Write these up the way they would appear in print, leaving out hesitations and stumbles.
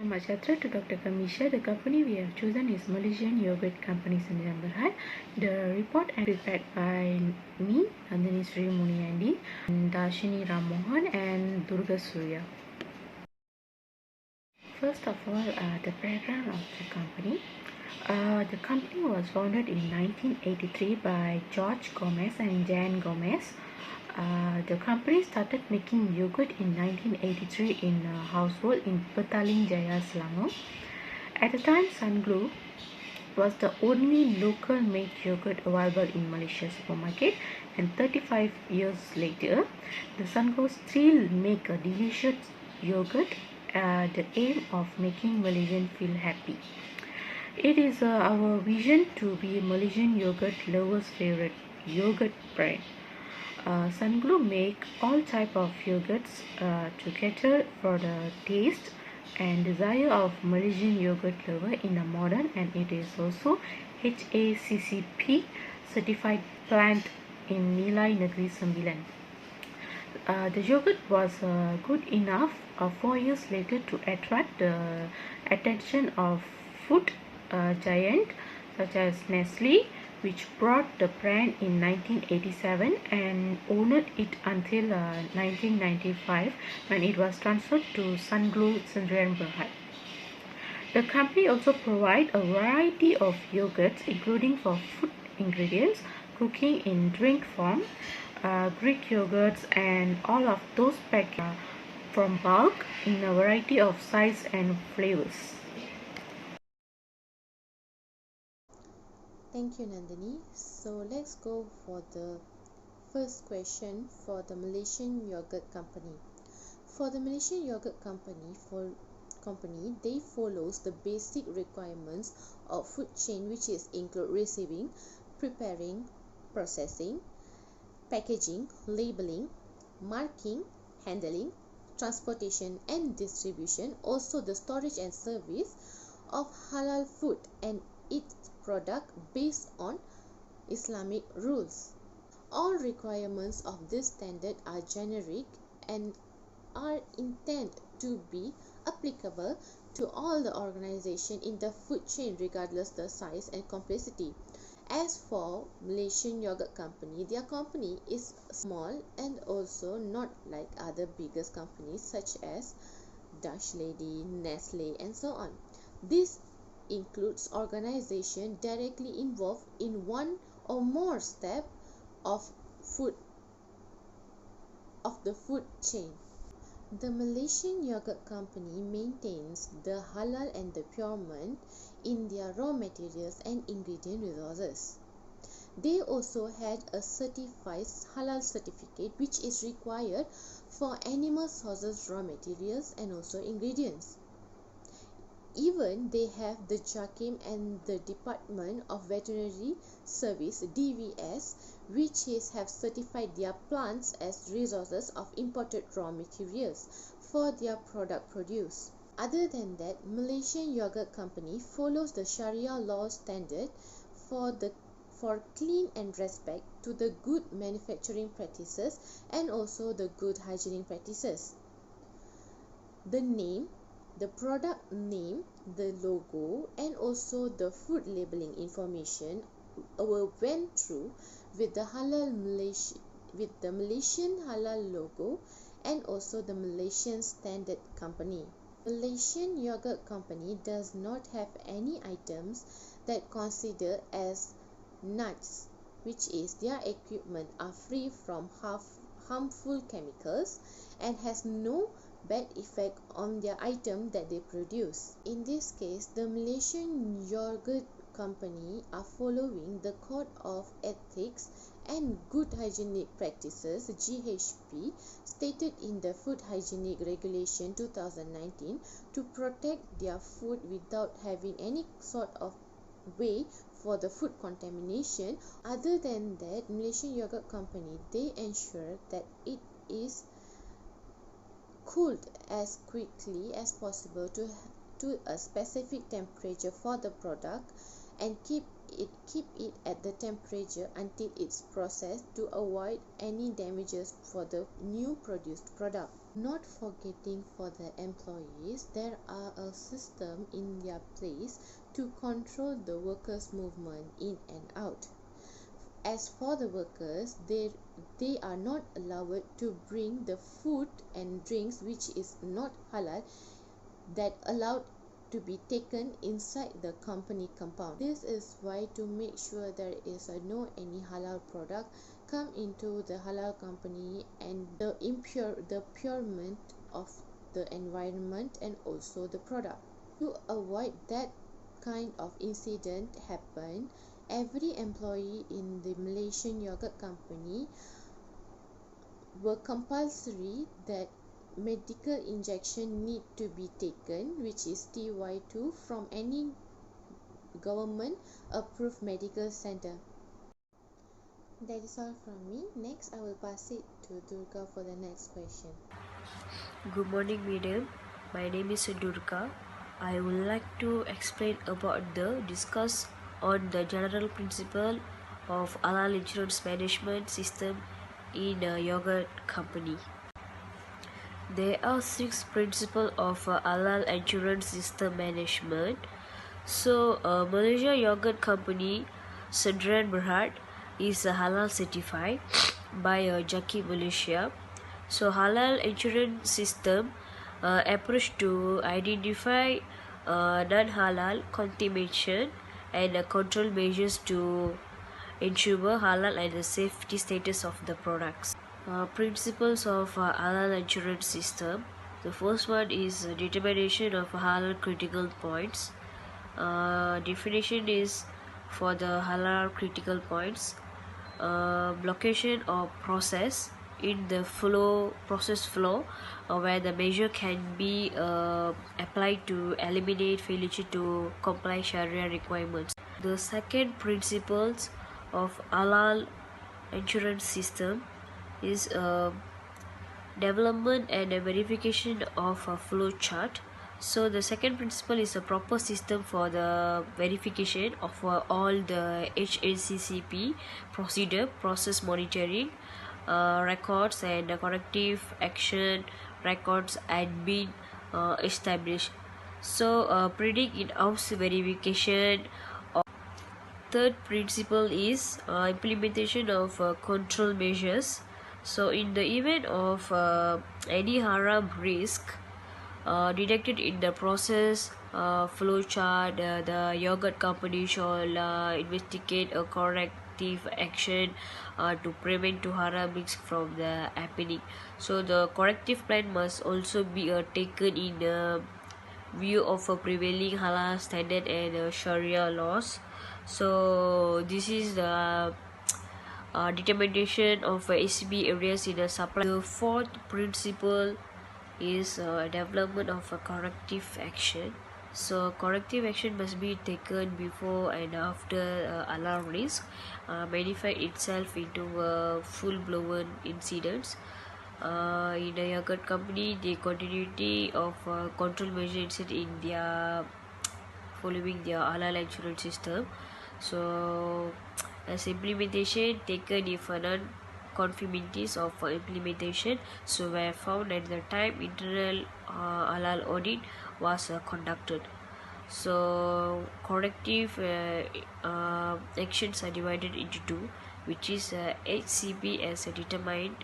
Machatra to Dr. Kamisha. The company we have chosen is Malaysian Yogurt Company Sdn Bhd. The report is prepared by me, Nandini Sri Muniandi, Darshini Ramohan, and Durga Surya. First of all, the background of the company. The company was founded in 1983 by George Gomez and Jan Gomez. The company started making yogurt in 1983 in a household in Petaling Jaya, Selangor. At the time, Sunglow was the only local made yogurt available in Malaysia supermarket, and 35 years later, the Sunglow still make a delicious yogurt. The aim of making Malaysian feel happy. It is our vision to be Malaysian yogurt lovers' favorite yogurt brand. Sunglow make all type of yogurts to cater for the taste and desire of Malaysian yogurt lover in a modern, and it is also HACCP certified plant in Nilai Negeri Sembilan. The yogurt was good enough 4 years later to attract the attention of food giant such as Nestle, which brought the brand in 1987 and owned it until 1995 when it was transferred to Sunglow Sdn Bhd. The company also provides a variety of yogurts including for food ingredients, cooking in drink form, Greek yogurts, and all of those packed from bulk in a variety of size and flavors. Thank you, Nandini. So let's go for the first question for the Malaysian Yogurt Company. For the Malaysian Yogurt Company, they follows the basic requirements of food chain, which is include receiving, preparing, processing, packaging, labeling, marking, handling, transportation and distribution, also the storage and service of halal food and its product based on Islamic rules. All requirements of this standard are generic and are intended to be applicable to all the organization in the food chain regardless the size and complexity. As for Malaysian Yogurt Company, their company is small and also not like other biggest companies such as Dutch Lady, Nestle and so on. This includes organization directly involved in one or more steps of the food chain. The Malaysian Yogurt Company maintains the halal and the procurement in their raw materials and ingredient resources. They also had a certified halal certificate which is required for animal sources raw materials and also ingredients. Even they have the JAKIM and the Department of Veterinary Service DVS, which have certified their plants as resources of imported raw materials for their product produce. Other than that, Malaysian Yogurt Company follows the Sharia law standard for clean and respect to the good manufacturing practices and also the good hygienic practices. The name, the product name, the logo and also the food labeling information went through with the Malaysian halal logo and also the Malaysian Standard Company. Malaysian Yogurt Company does not have any items that consider as nuts, which is their equipment are free from harmful chemicals and has no bad effect on their item that they produce. In this case, the Malaysian Yogurt Company are following the Code of Ethics and Good Hygienic Practices GHP stated in the Food Hygienic Regulation 2019 to protect their food without having any sort of way for the food contamination. Other than that, Malaysian Yogurt Company, they ensure that it is cooled as quickly as possible to a specific temperature for the product and keep keep it at the temperature until it's processed to avoid any damages for the new produced product. Not forgetting for the employees, there are a system in their place to control the workers' movement in and out. As for the workers, they are not allowed to bring the food and drinks which is not halal that allowed to be taken inside the company compound. This is why, to make sure there is no any halal product come into the halal company, and the purement of the environment and also the product. To avoid that kind of incident happen, every employee in the Malaysian yogurt company were compulsory that medical injection need to be taken, which is TY2, from any government approved medical center. That is all from me. Next, I will pass it to Durga for the next question. Good morning, madam. My name is Durga. I would like to explain about the discuss on the general principle of halal insurance management system in a yogurt company. There are 6 principles of halal insurance system management. So, Malaysia Yogurt Company Sdn Bhd is a halal certified by Jaki Malaysia. So, halal insurance system approach to identify non-halal contamination and control measures to ensure halal and the safety status of the products. Principles of halal insurance system. The first one is determination of halal critical points. Definition is for the halal critical points. Blockation or process in the process flow where the measure can be applied to eliminate failure to comply Sharia requirements. The second principles of halal insurance system is development and verification of a flow chart. So the second principle is a proper system for the verification of all the HACCP procedure, process monitoring, records and corrective action records and been established. So predict in-house verification. Third principle is implementation of control measures. So in the event of any haram risk detected in the process flow chart, the yogurt company shall investigate a corrective action to prevent to haram risk from the happening. So the corrective plan must also be taken in view of a prevailing halal standard and Sharia laws. So this is the determination of ACB areas in the supply. The fourth principle is development of a corrective action. So corrective action must be taken before and after alarm risk manifest itself into full-blown incidents. In a yogurt company, the continuity of control measures in their following their halal insurance system. So as implementation taken if non-conformities of implementation so were found at the time internal halal audit was conducted. So corrective actions are divided into 2, which is HCP as determined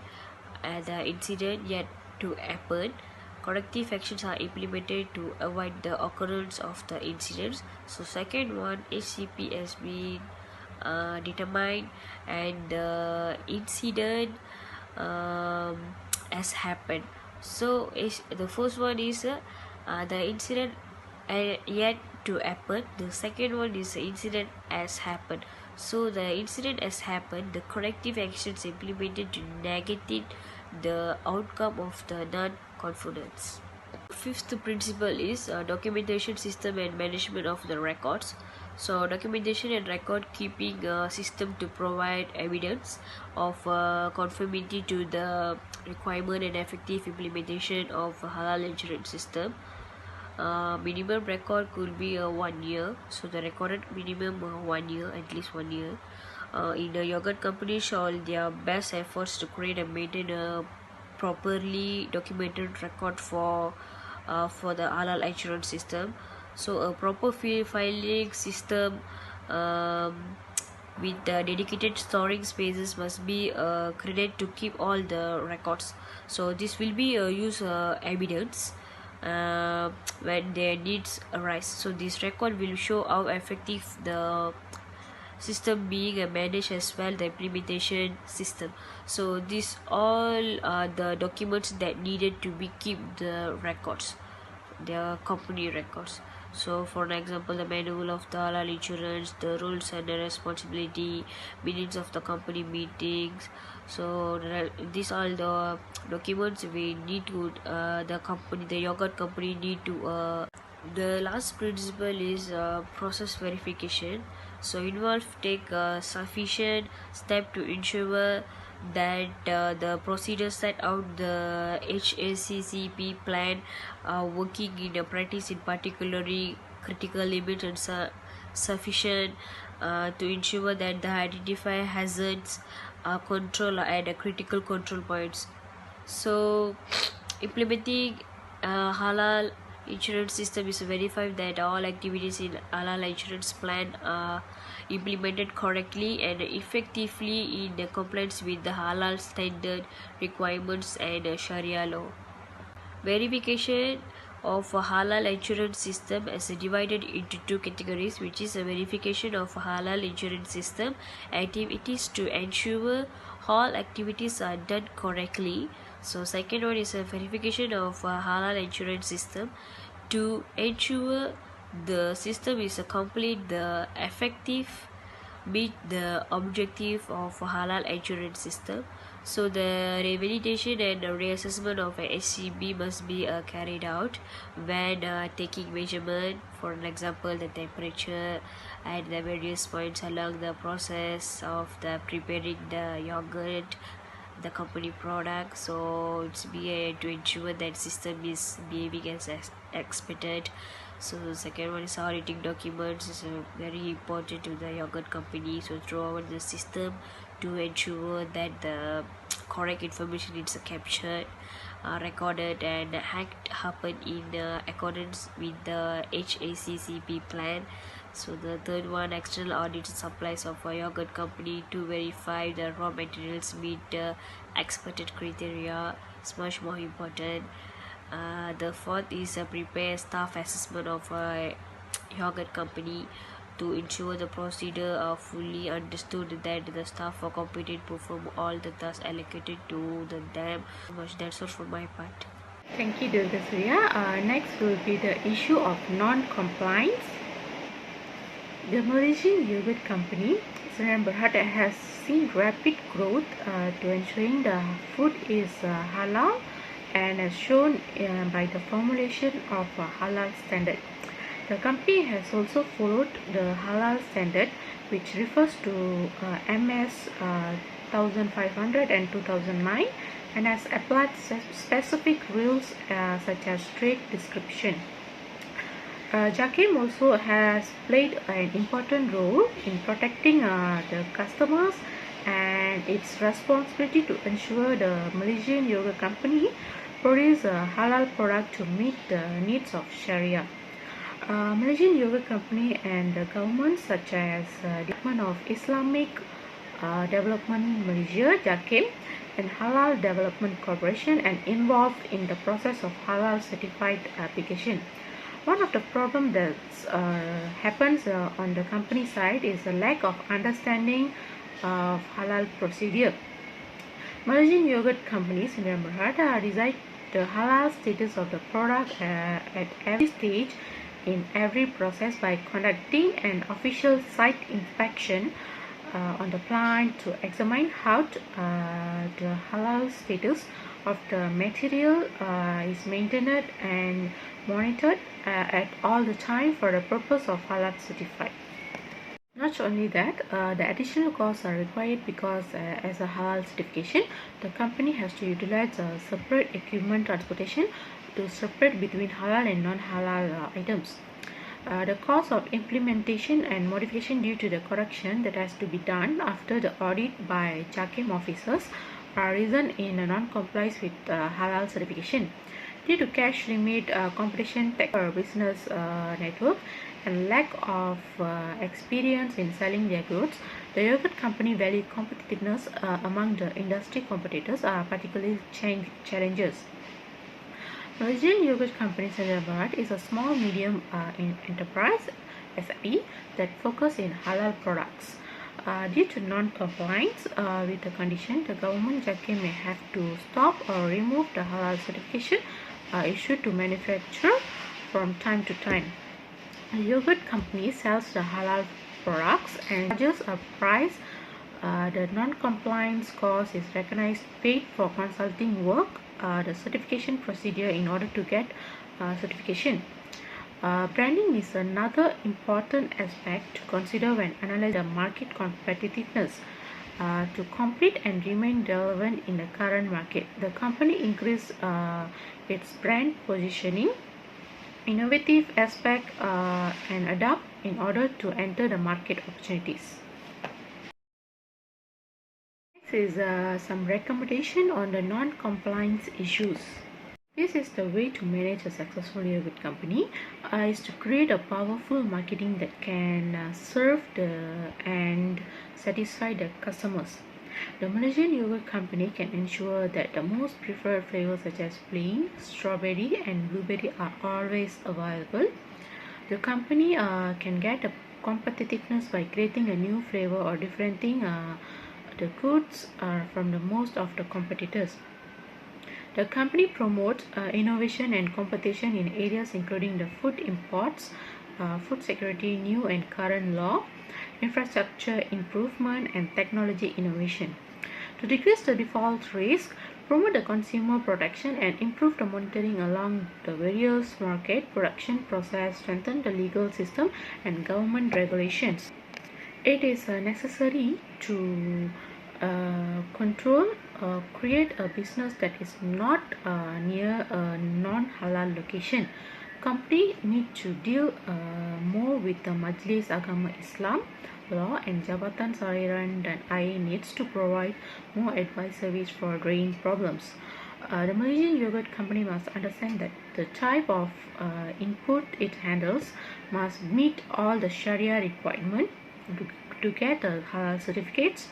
the incident yet to happen. Corrective actions are implemented to avoid the occurrence of the incidents. So second one, HCP has been determined and the incident has happened. So the first one is the incident yet to happen. The second one is the incident has happened. So the incident has happened, the corrective actions implemented to negate the outcome of the non-conformance. Fifth principle is documentation system and management of the records. So documentation and record keeping system to provide evidence of conformity to the requirement and effective implementation of halal insurance system. Minimum record could be 1 year, so the recorded minimum 1 year, at least 1 year. In the yogurt company show all their best efforts to create and maintain a properly documented record for the halal insurance system. So a proper filing system with dedicated storing spaces must be created to keep all the records. So this will be use evidence when their needs arise. So this record will show how effective the system being managed as well the implementation system. So these all are the documents that needed to be keep the records, their company records. So for an example, the manual of the halal insurance, the rules and the responsibility, minutes of the company meetings. So these are the documents we need to the yogurt company need to the last principle is process verification. So involve take sufficient step to ensure that the procedures set out the HACCP plan are working in a practice, in particularly critical limits and sufficient to ensure that the identify hazards control at a critical control points. So implementing halal insurance system is to verify that all activities in halal insurance plan are implemented correctly and effectively in compliance with the halal standard requirements and Sharia law. Verification of a halal insurance system is divided into two categories, which is a verification of a halal insurance system activities to ensure all activities are done correctly. So second one is a verification of a halal insurance system to ensure the system is a complete the effective meet the objective of a halal insurance system. So the rehabilitation and reassessment of a HCB must be carried out when taking measurement, for an example the temperature at the various points along the process of the preparing the yogurt, the company product. So it's be to ensure that system is behaving as expected. So the second one is auditing documents is very important to the yogurt company. So throughout the system to ensure that the correct information is captured, recorded and act happen in accordance with the HACCP plan. So the third one, external audit supplies of a yogurt company to verify the raw materials meet the expected criteria. It's much more important. The fourth is a prepare staff assessment of a yogurt company to ensure the procedure are fully understood, that the staff are competent to perform all the tasks allocated to them. That's all from my part. Thank you, Durga. Next will be the issue of non-compliance. The Malaysian yogurt company, Sdn Bhd, has seen rapid growth to ensuring the food is halal and as shown by the formulation of a halal standard. The company has also followed the halal standard, which refers to MS 1500 and 2009, and has applied specific rules such as trade description. Jakim also has played an important role in protecting the customers, and its responsibility to ensure the Malaysian yogurt company produce a halal product to meet the needs of Sharia. Malaysian yogurt company and the government such as Department of Islamic Development Malaysia (JAKIM) and Halal Development Corporation and involved in the process of halal certified application. One of the problems that happens on the company side is the lack of understanding of halal procedure. Malaysian yogurt companies in Emirates decide the halal status of the product at every stage in every process by conducting an official site inspection on the plant to examine how the halal status of the material is maintained and monitored at all the time for the purpose of halal certified. Not only that, the additional costs are required because as a halal certification, the company has to utilize a separate equipment transportation to separate between halal and non-halal items. The cost of implementation and modification due to the correction that has to be done after the audit by JAKIM officers are risen in non-compliance with halal certification. Due to cash limit, competition tech business network, and lack of experience in selling their goods, the yogurt company value competitiveness among the industry competitors are particularly challenges. Malaysian Yogurt Company Hyderabad is a small medium enterprise SME that focus in halal products. Due to non-compliance with the condition, the government JAKIM may have to stop or remove the halal certification issued to manufacturer from time to time. The yogurt company sells the halal products and charges a price. The non-compliance cost is recognized paid for consulting work, the certification procedure in order to get certification. Branding is another important aspect to consider when analyzing the market competitiveness. To compete and remain relevant in the current market, the company increased its brand positioning, innovative aspect, and adapt in order to enter the market opportunities. Next is some recommendation on the non-compliance issues. This is the way to manage a successful yogurt company, is to create a powerful marketing that can serve and satisfy the customers. The Malaysian yogurt company can ensure that the most preferred flavors such as plain, strawberry and blueberry are always available. The company can get a competitiveness by creating a new flavor or differentiating the goods from the most of the competitors. The company promotes innovation and competition in areas including the food imports, food security, new and current law, infrastructure improvement, and technology innovation. To decrease the default risk, promote the consumer protection, and improve the monitoring along the various market production process, strengthen the legal system and government regulations. It is necessary to create a business that is not near a non-halal location. Company need to deal more with the Majlis Agama Islam law, and Jabatan Sariran dan Air needs to provide more advice service for drain problems. The Malaysian yogurt company must understand that the type of input it handles must meet all the Sharia requirements to get the halal certificates.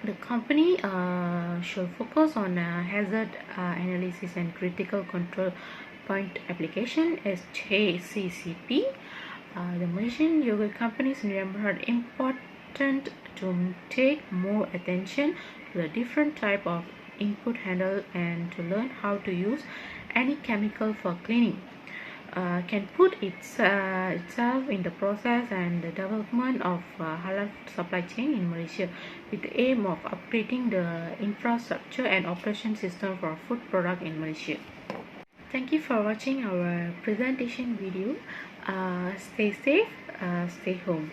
The company should focus on hazard analysis and critical control point application as HACCP. The Malaysian yogurt companies remember it important to take more attention to the different type of input handle and to learn how to use any chemical for cleaning. Can put itself in the process and the development of halal supply chain in Malaysia with the aim of upgrading the infrastructure and operation system for food product in Malaysia. Thank you for watching our presentation video. Stay safe, stay home.